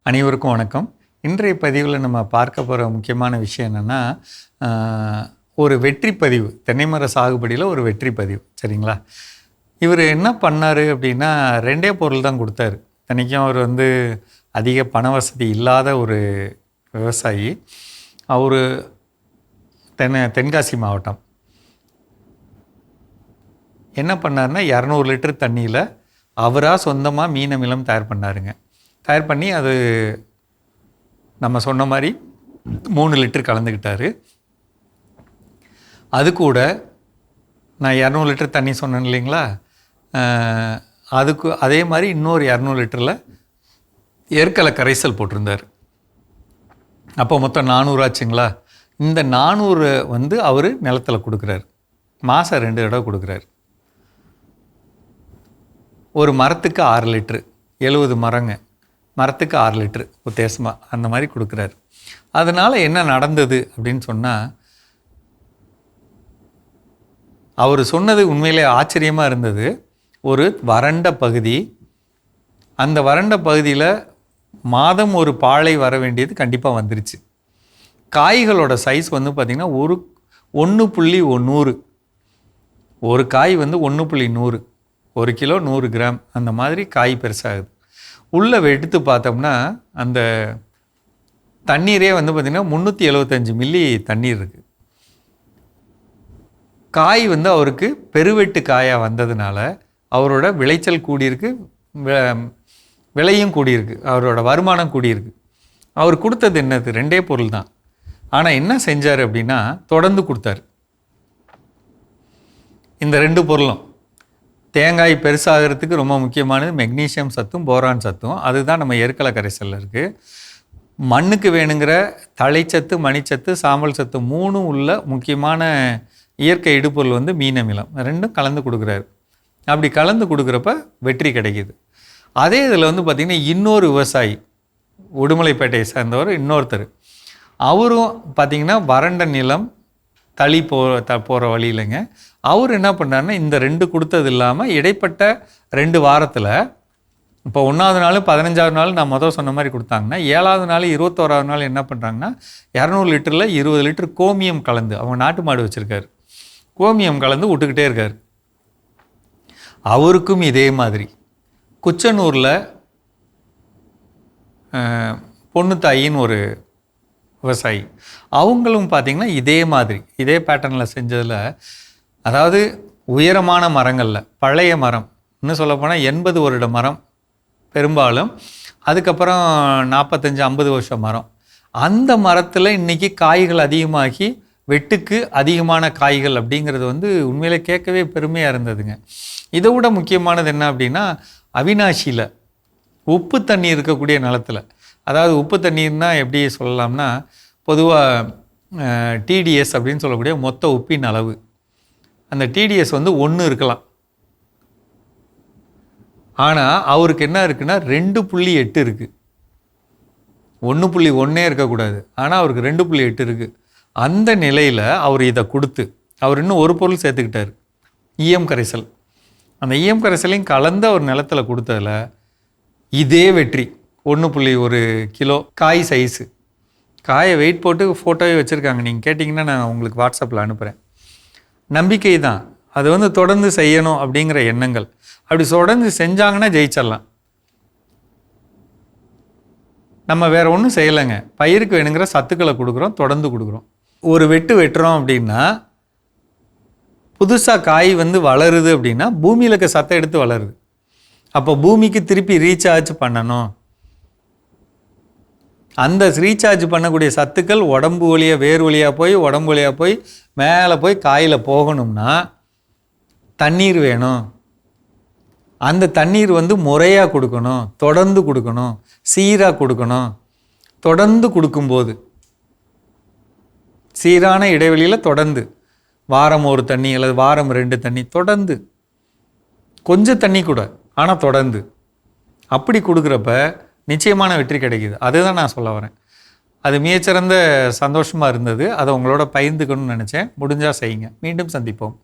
அனைவருக்கும் வணக்கம். இன்றைய பதிவில் நம்ம பார்க்க போகிற முக்கியமான விஷயம் என்னென்னா, ஒரு வெற்றி பதிவு, தென்னைமர சாகுபடியில் ஒரு வெற்றி பதிவு. சரிங்களா? இவர் என்ன பண்ணார் அப்படின்னா, 2 பொருள் தான் கொடுத்தாரு. இத்தனைக்கும் அவர் அதிக பண வசதி இல்லாத ஒரு விவசாயி. அவர் தென்காசி மாவட்டம். என்ன பண்ணார்னா, 200 லிட்டர் தண்ணியில் அவராக சொந்தமாக மீன் அமிலம் தயார் பண்ணாருங்க. தயார் பண்ணி அது நம்ம சொன்ன மாதிரி 3 லிட்டர் கலந்துக்கிட்டார். அது கூட நான் 200 லிட்டர் தண்ணி சொன்னேன் இல்லைங்களா, அதுக்கு அதே மாதிரி இன்னொரு 200 லிட்டரில் ஏற்கலை கரைசல் போட்டிருந்தார். அப்போ மொத்தம் 400 ஆச்சுங்களா. இந்த 400 அவர் நிலத்தில் கொடுக்குறாரு. மாதம் 2 தடவை கொடுக்குறாரு. ஒரு மரத்துக்கு 6 லிட்ரு, 70 மரங்க, மரத்துக்கு 6 லிட்ரு உத்தேசமாக அந்த மாதிரி கொடுக்குறாரு. அதனால் என்ன நடந்தது அப்படின்னு சொன்னால், அவர் சொன்னது உண்மையிலே ஆச்சரியமாக இருந்தது. ஒரு வறண்ட பகுதி, அந்த வறண்ட பகுதியில் மாதம் ஒரு பாலை வர வேண்டியது கண்டிப்பாக வந்துருச்சு. காய்களோட சைஸ் பார்த்திங்கன்னா 1.100, ஒரு காய் 1.100, 1 கிலோ 100 கிராம், அந்த மாதிரி காய் பெருசாகுது. உள்ளே எடுத்து பார்த்தோம்னா அந்த தண்ணீரே பார்த்திங்கன்னா 375 மில்லி தண்ணீர் இருக்குது. காய் அவருக்கு பெருவெட்டு காயாக வந்ததுனால அவரோட விளைச்சல் கூடியிருக்கு, விலையும் கூடியிருக்கு, அவரோட வருமானம் கூடியிருக்கு. அவர் கொடுத்தது என்னது? 2 பொருள் தான். ஆனால் என்ன செஞ்சார் அப்படின்னா, தொடர்ந்து கொடுத்தாரு. இந்த 2 பொருளும் தேங்காய் பெருசாகிறதுக்கு ரொம்ப முக்கியமானது மெக்னீசியம் சத்தும் போரான் சத்தும். அதுதான் நம்ம ஏற்கலை கரைசலில் இருக்குது. மண்ணுக்கு வேணுங்கிற தழைச்சத்து, மணிச்சத்து, சாம்பல் சத்து 3 உள்ள முக்கியமான இயற்கை இடுபொருள் மீன் அமிலம். 2 கலந்து கொடுக்குறாரு. அப்படி கலந்து கொடுக்குறப்ப வெற்றி கிடைக்கிது. அதே இதில் பார்த்திங்கன்னா இன்னொரு விவசாயி, உடுமலைப்பேட்டையை சேர்ந்தவர் இன்னொருத்தர், அவரும் பார்த்திங்கன்னா வறண்ட நிலம், தளி போகிற வழியிலங்க. அவர் என்ன பண்ணாருன்னா, இந்த 2 கொடுத்தது இல்லாமல் இடைப்பட்ட 2 வாரத்தில், இப்போ 1வது நாள் 15வது நாள் நான் முதல் சொன்ன மாதிரி கொடுத்தாங்கன்னா, 7வது நாள் 21வது நாள் என்ன பண்ணுறாங்கன்னா, 200 லிட்டரில் 20 லிட்டர் கோமியம் கலந்து, அவங்க நாட்டு மாடு வச்சுருக்காரு, கோமியம் கலந்து விட்டுக்கிட்டே இருக்கார். அவருக்கும் இதே மாதிரி குச்சனூரில் பொண்ணுத்தாயின்னு ஒரு விவசாயி, அவங்களும் பார்த்திங்கன்னா இதே மாதிரி இதே பேட்டர்னில் செஞ்சதில், அதாவது உயரமான மரங்களில் பழைய மரம், இன்னும் சொல்லப்போனால் 80 வருட மரம் பெரும்பாலும், அதுக்கப்புறம் 45-50 வருஷம் மரம், அந்த மரத்தில் இன்றைக்கி காய்கள் அதிகமாகி வெட்டுக்கு அதிகமான காய்கள் அப்படிங்கிறது உண்மையிலே கேட்கவே பெருமையாக இருந்ததுங்க. இதை விட முக்கியமானது என்ன அப்படின்னா, அவினாஷியில் உப்பு தண்ணி இருக்கக்கூடிய நிலத்தில், அதாவது உப்பு தண்ணீர்னால் எப்படி சொல்லலாம்னா, பொதுவாக டிடிஎஸ் அப்படின்னு சொல்லக்கூடிய மொத்த உப்பின் அளவு, அந்த டிடிஎஸ் 1 இருக்கலாம். ஆனால் அவருக்கு என்ன இருக்குன்னா 2.8 இருக்குது. 1.1 இருக்கக்கூடாது, ஆனால் அவருக்கு 2.8 இருக்குது. அந்த நிலையில் அவர் இதை கொடுத்து, அவர் இன்னும் ஒரு பொருள் சேர்த்துக்கிட்டார், ஈயம் கரைசல். அந்த ஈயம் கரைசலையும் கலந்து அவர் நிலத்தில் கொடுத்ததில் இதே வெற்றி. 1.1 கிலோ காய் சைஸு, காயை வெயிட் போட்டு ஃபோட்டோவே வச்சுருக்காங்க. நீங்கள் கேட்டிங்கன்னா நான் உங்களுக்கு வாட்ஸ்அப்பில் அனுப்புகிறேன். நம்பிக்கை தான் அது. தொடர்ந்து செய்யணும் அப்படிங்கிற எண்ணங்கள், அப்படி தொடர்ந்து செஞ்சாங்கன்னா ஜெயிச்சிடலாம். நம்ம வேறு ஒன்றும் செய்யலைங்க, பயிருக்கு வேணுங்கிற சத்துக்களை கொடுக்குறோம், தொடர்ந்து கொடுக்குறோம். ஒரு வெட்டுறோம் அப்படின்னா, புதுசாக காய் வளருது அப்படின்னா பூமியில் இருக்க சத்தை எடுத்து வளருது. அப்போ பூமிக்கு திருப்பி ரீசார்ஜ் பண்ணணும். அந்த ரீசார்ஜ் பண்ணக்கூடிய சத்துக்கள் உடம்பு வழியாக, வேர் வழியாக போய், உடம்பு வழியாக போய், மேலே போய் காயில் போகணும்னா தண்ணீர் வேணும். அந்த தண்ணீர் முறையாக கொடுக்கணும், தொடர்ந்து கொடுக்கணும், சீராக கொடுக்கணும். தொடர்ந்து கொடுக்கும்போது சீரான இடைவெளியில் தொடர்ந்து வாரம் 1 தண்ணி அல்லது வாரம் 2 தண்ணி, தொடர்ந்து கொஞ்சம் தண்ணி கூட, ஆனால் தொடர்ந்து அப்படி கொடுக்குறப்ப நிச்சயமான வெற்றி கிடைக்கிது. அதுதான் நான் சொல்ல வரேன். அது மிகச்சிறந்த சந்தோஷமாக இருந்தது. அதை உங்களோட பகிர்ந்துக்கணும்னு நினச்சேன். முடிஞ்சால் செய்யுங்க. மீண்டும் சந்திப்போம்.